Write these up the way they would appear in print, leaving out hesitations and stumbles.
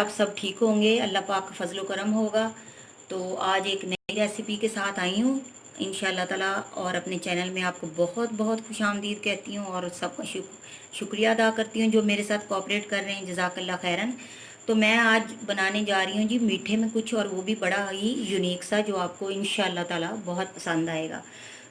आप सब ठीक होंगे, अल्लाह पाक का फजलो करम होगा। तो आज एक नई रेसिपी के साथ आई हूँ इंशाल्लाह ताला, और अपने चैनल में आपको बहुत बहुत खुशामदीद कहती हूँ और सबका शुक्रिया अदा करती हूँ जो मेरे साथ कोऑपरेट कर रहे हैं। जज़ाकल्लाह खैरन। तो मैं आज बनाने जा रही हूँ जी मीठे में कुछ, और वो भी बड़ा ही यूनिक सा, जो आपको इंशाल्लाह ताला बहुत पसंद आएगा।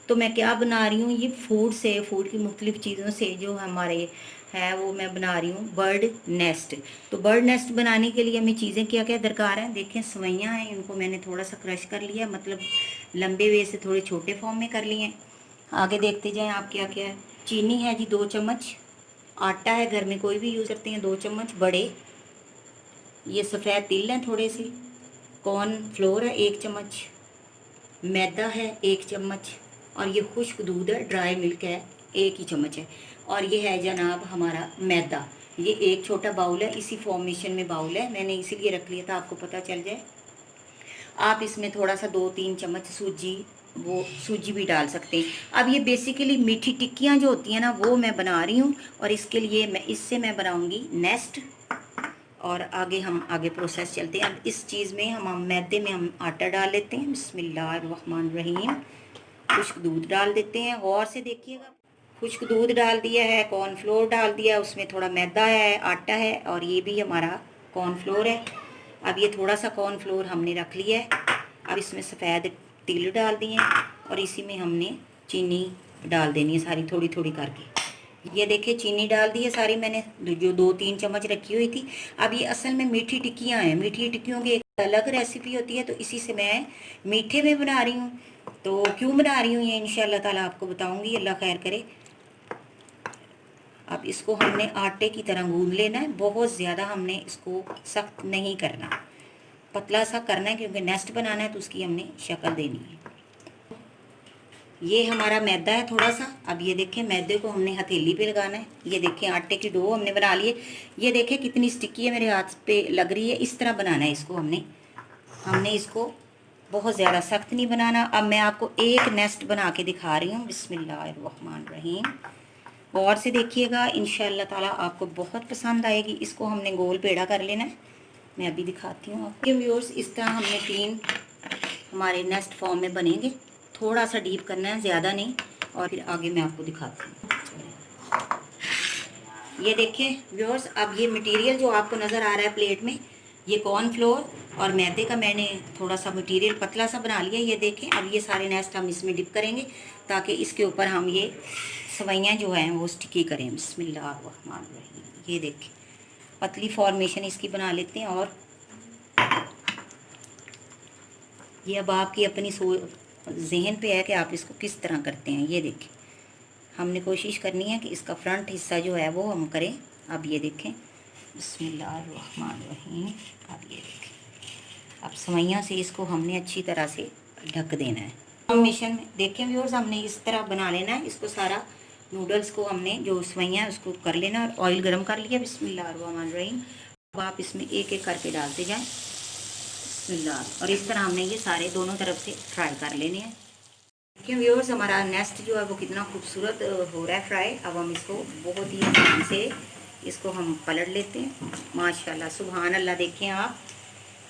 तो मैं क्या बना रही हूँ, ये फूड की मुख्तलिफ़ चीज़ों से जो हमारे है वो मैं बना रही हूँ बर्ड नेस्ट। तो बर्ड नेस्ट बनाने के लिए हमें चीज़ें क्या क्या दरकार हैं, देखें सवैयाँ हैं, इनको मैंने थोड़ा सा क्रश कर लिया, मतलब लंबे वे से थोड़े छोटे फॉर्म में कर लिए हैं। आगे देखते जाएं आप क्या क्या है। चीनी है जी 2 चम्मच, आटा है घर में कोई भी यूज़ करते हैं 2 चम्मच बड़े, ये सफ़ेद तिल हैं थोड़े से, कॉर्न फ्लोर है 1 चम्मच, मैदा है 1 चम्मच, और ये खुश्क दूध है, ड्राई मिल्क है 1 ही चम्मच है, और ये है जनाब हमारा मैदा। ये एक छोटा बाउल है, इसी फॉर्मेशन में बाउल है, मैंने इसीलिए रख लिया था आपको पता चल जाए। आप इसमें थोड़ा सा 2-3 चम्मच सूजी भी डाल सकते हैं। अब ये बेसिकली मीठी टिक्कियाँ जो होती हैं ना, वो मैं बना रही हूँ, और इसके लिए मैं बनाऊँगी नेस्ट। और हम आगे प्रोसेस चलते हैं। अब इस चीज़ में हम मैदे में हम आटा डाल लेते हैं, बिस्मिल्लाहिर्रहमानिर्रहीम। खुश्क दूध डाल देते हैं, गौर से देखिएगा। खुश्क दूध डाल दिया है, कॉर्नफ्लोर डाल दिया, उसमें थोड़ा मैदा है, आटा है, और ये भी हमारा कॉर्नफ्लोर है। अब ये थोड़ा सा कॉर्नफ्लोर हमने रख लिया है। अब इसमें सफ़ेद तिल डाल दिए, और इसी में हमने चीनी डाल देनी है सारी, थोड़ी थोड़ी करके। ये देखिए चीनी डाल दी है सारी मैंने, जो 2-3 चम्मच रखी हुई थी। अब ये असल में मीठी टिक्कियाँ हैं, मीठी टिक्कियों की एक अलग रेसिपी होती है, तो इसी से मैं मीठे में बना रही हूँ। तो क्यों बना रही हूँ ये इंशाल्लाह ताला आपको बताऊँगी, अल्लाह खैर करे। अब इसको हमने आटे की तरह गूंद लेना है, बहुत ज़्यादा हमने इसको सख्त नहीं करना, पतला सा करना है, क्योंकि नेस्ट बनाना है तो उसकी हमने शक्ल देनी है। ये हमारा मैदा है थोड़ा सा। अब ये देखें मैदे को हमने हथेली पे लगाना है। ये देखें आटे की डो हमने बना लिए। ये देखें कितनी स्टिकी है, मेरे हाथ पे लग रही है। इस तरह बनाना है इसको हमने इसको बहुत ज़्यादा सख्त नहीं बनाना। अब मैं आपको एक नेस्ट बना के दिखा रही हूँ, बिस्मिल्लाहिर्रहमानिर्रहीम। गौर से देखिएगा, इंशाअल्लाह ताला आपको बहुत पसंद आएगी। इसको हमने गोल पेड़ा कर लेना है, मैं अभी दिखाती हूँ आपके व्यूअर्स। इस तरह हमने 3 हमारे नेस्ट फॉर्म में बनेंगे। थोड़ा सा डीप करना है, ज़्यादा नहीं, और फिर आगे मैं आपको दिखाती हूँ। ये देखें व्यूअर्स, अब ये मटेरियल जो आपको नज़र आ रहा है प्लेट में, ये कॉर्नफ्लोर और मैदे का मैंने थोड़ा सा मटेरियल पतला सा बना लिया। ये देखें, अब ये सारे नेस्ट हम इसमें डिप करेंगे, ताकि इसके ऊपर हम ये सवैयाँ जो हैं वो स्टिकी करें। बिस्मिल्लाहिर्रहमानिर्रहीम। ये देखें पतली फॉर्मेशन इसकी बना लेते हैं, और ये अब आपकी अपनी जहन पे है कि आप इसको किस तरह करते हैं। ये देखें, हमने कोशिश करनी है कि इसका फ्रंट हिस्सा जो है वो हम करें। अब ये देखें, बिस्मिल्लाहिर्रहमानिर्रहीम। अब ये देखें, अब सवैयाँ से इसको हमने अच्छी तरह से ढक देना है। फॉर्मेशन में देखें व्यूअर्स, हमने इस तरह बना लेना है इसको सारा। नूडल्स को हमने जो सवैयाँ है उसको कर लेना, और ऑयल गर्म कर लिया। बिस्मिल्लाहिर्रहमानिर्रहीम। अब आप इसमें एक एक करके डालते जाएँ, बिस्मिल्लाह। और इस तरह हमने ये सारे दोनों तरफ से फ्राई कर लेने हैं। देखिए व्यूअर्स, हमारा नेस्ट जो है वो कितना खूबसूरत हो रहा है फ्राई। अब हम इसको बहुत ही आसान से इसको हम पलट लेते हैं। माशाल्लाह सुभान अल्लाह, देखें आप।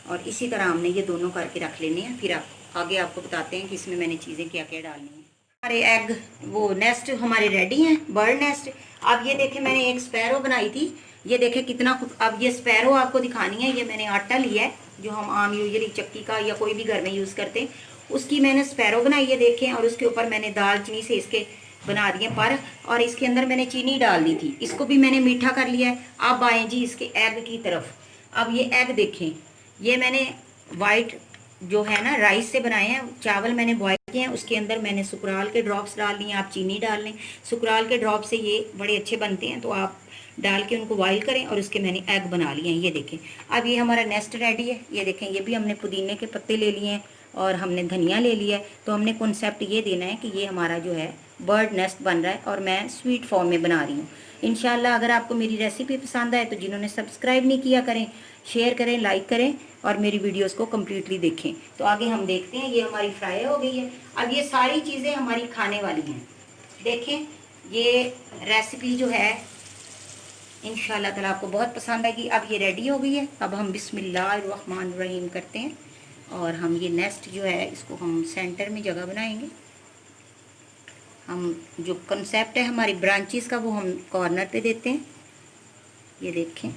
और इसी तरह हमने ये दोनों करके रख लेने हैं। फिर आगे आपको बताते हैं कि इसमें मैंने चीज़ें क्या क्या डालनी हैं। हमारे एग वो नेस्ट हमारे रेडी हैं, बर्ड नेस्ट। अब ये देखें, मैंने एक स्पैरो बनाई थी, ये देखें कितना। अब ये स्पैरो आपको दिखानी है। ये मैंने आटा लिया है जो हम आम यूजली चक्की का या कोई भी घर में यूज़ करते हैं, उसकी मैंने स्पैरो बनाई है देखें। और उसके ऊपर मैंने दालचीनी से इसके बना दिए पर, और इसके अंदर मैंने चीनी डाल दी थी, इसको भी मैंने मीठा कर लिया है। अब आए जी इसके एग की तरफ। अब ये एग देखें, ये मैंने वाइट जो है ना राइस से बनाए हैं, चावल मैंने बॉयल किए हैं, उसके अंदर मैंने सुकराल के ड्रॉप्स डाल लिए। आप चीनी डाल लें, सुकराल के ड्रॉप से ये बड़े अच्छे बनते हैं, तो आप डाल के उनको बॉयल करें। और उसके मैंने एग बना लिए हैं, ये देखें। अब ये हमारा नेस्ट रेडी है। ये देखें, ये भी हमने पुदीने के पत्ते ले लिए हैं, और हमने धनिया ले लिया है। तो हमने कॉन्सेप्ट ये देना है कि ये हमारा जो है बर्ड नेस्ट बन रहा है, और मैं स्वीट फॉर्म में बना रही हूँ इंशाल्लाह। अगर आपको मेरी रेसिपी पसंद आए तो जिन्होंने सब्सक्राइब नहीं किया करें, शेयर करें, लाइक करें, और मेरी वीडियोस को कम्प्लीटली देखें। तो आगे हम देखते हैं। ये हमारी फ्राई हो गई है। अब ये सारी चीज़ें हमारी खाने वाली हैं। देखें, ये रेसिपी जो है इंशाल्लाह ताला आपको बहुत पसंद आएगी। अब ये रेडी हो गई है। अब हम बिस्मिल्लाहिर्रहमानिर्रहीम करते हैं और हम ये नेस्ट जो है इसको हम सेंटर में जगह बनाएंगे। हम जो कंसेप्ट है हमारी ब्रांचेस का वो हम कॉर्नर पे देते हैं। ये देखें,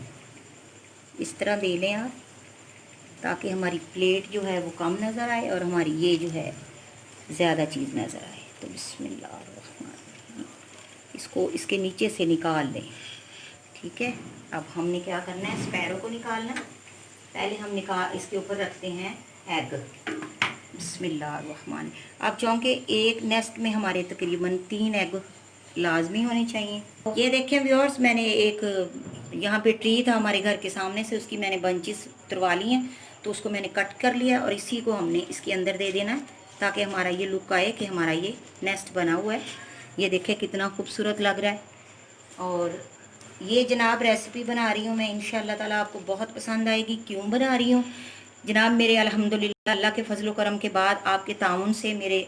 इस तरह दे लें आप, ताकि हमारी प्लेट जो है वो कम नज़र आए और हमारी ये जो है ज़्यादा चीज़ नज़र आए। तो बिस्मिल्लाह, इसको इसके नीचे से निकाल लें। ठीक है, अब हमने क्या करना है, स्पैरो को निकालना। पहले हम इसके ऊपर रखते हैं एग। बिस्मिल्लाहिर्रहमान। अब चूँकि एक नेस्ट में हमारे तकरीबन 3 एग लाजमी होने चाहिए। ये देखें व्यूअर्स, मैंने एक यहाँ पे ट्री था हमारे घर के सामने से, उसकी मैंने बंचेस तुरवा ली हैं, तो उसको मैंने कट कर लिया और इसी को हमने इसके अंदर दे देना है ताकि हमारा ये लुक आए कि हमारा ये नेस्ट बना हुआ है। ये देखें कितना खूबसूरत लग रहा है। और ये जनाब रेसिपी बना रही हूँ मैं, इंशाल्लाह ताला आपको बहुत पसंद आएगी। क्यों बना रही हूँ जनाब, मेरे अल्हम्दुलिल्लाह अल्लाह के फजल करम के बाद आपके ताउन से मेरे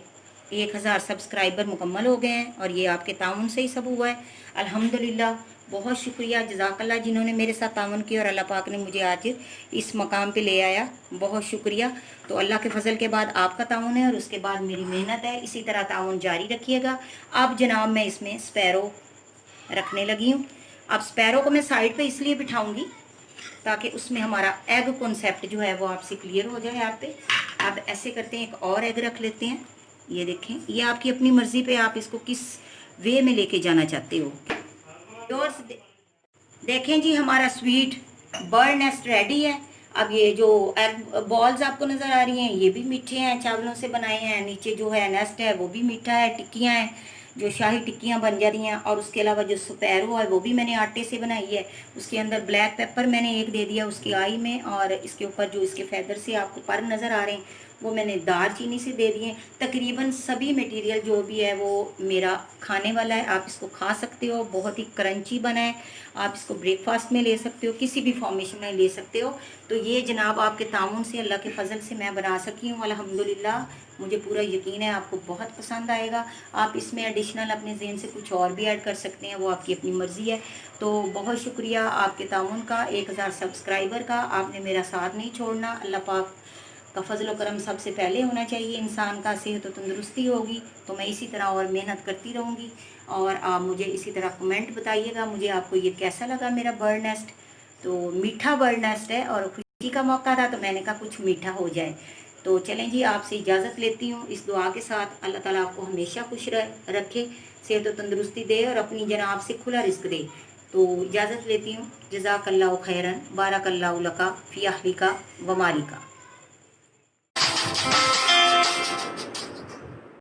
1000 सब्सक्राइबर मुकम्मल हो गए हैं और ये आपके ताउन से ही सब हुआ है। अल्हम्दुलिल्लाह, बहुत शुक्रिया, जज़ाकल्लाह, जिन्होंने मेरे साथ ताउन किया और अल्लाह पाक ने मुझे आज इस मकाम पे ले आया। बहुत शुक्रिया। तो अल्लाह के फजल के बाद आपका ताउन है और उसके बाद मेरी मेहनत है। इसी तरह ताउन जारी रखिएगा। अब जनाब मैं इसमें स्पैरो रखने लगी हूँ। अब स्पैरो को मैं साइड पे इसलिए बिठाऊंगी ताकि उसमें हमारा एग कॉन्सेप्ट जो है वो आपसे क्लियर हो जाए यहाँ पे। अब ऐसे करते हैं, एक और एग रख लेते हैं। ये देखें, ये आपकी अपनी मर्जी पे आप इसको किस वे में लेके जाना चाहते हो। व्यूअर्स देखें जी, हमारा स्वीट बर्ड नेस्ट रेडी है। अब ये जो एग बॉल्स आपको नज़र आ रही हैं ये भी मीठे हैं, चावलों से बनाए हैं। नीचे जो है नेस्ट है वो भी मीठा है। टिक्कियाँ हैं जो शाही टिक्कियाँ बन जाती हैं। और उसके अलावा जो स्पैरो है वो भी मैंने आटे से बनाई है। उसके अंदर ब्लैक पेपर मैंने एक दे दिया उसकी आई में, और इसके ऊपर जो इसके फैदर से आपको पर नज़र आ रहे हैं वो मैंने दालचीनी से दे दिए। तकरीबन सभी मटेरियल जो भी है वो मेरा खाने वाला है। आप इसको खा सकते हो, बहुत ही क्रंची बना है। आप इसको ब्रेकफास्ट में ले सकते हो, किसी भी फॉर्मेशन में ले सकते हो। तो ये जनाब आपके तामुन से अल्लाह के फजल से मैं बना सकी हूँ अल्हम्दुलिल्लाह। मुझे पूरा यकीन है आपको बहुत पसंद आएगा। आप इसमें एडिशनल अपने ज़हन से कुछ और भी ऐड कर सकते हैं, वो आपकी अपनी मर्ज़ी है। तो बहुत शुक्रिया आपके तामुन का, 1000 सब्सक्राइबर का। आपने मेरा साथ नहीं छोड़ना। अल्लाह पाक का फजल व करम सबसे पहले होना चाहिए। इंसान का सेहत और तंदुरुस्ती होगी तो मैं इसी तरह और मेहनत करती रहूँगी। और आप मुझे इसी तरह कमेंट बताइएगा मुझे आपको ये कैसा लगा मेरा बर्ड नेस्ट। तो मीठा बर्ड नेस्ट है और खुशी का मौका था तो मैंने कहा कुछ मीठा हो जाए। तो चलें जी, आपसे इजाज़त लेती हूँ इस दुआ के साथ, अल्लाह ताला आपको हमेशा खुश रखे, सेहत और तंदुरुस्ती दे और अपनी जनाब से खुला रिस्क दे। तो इजाज़त लेती हूँ। जज़ाकल्लाहु खैरन, बारकल्लाहु लका फ़ी अहलिका व मालिका।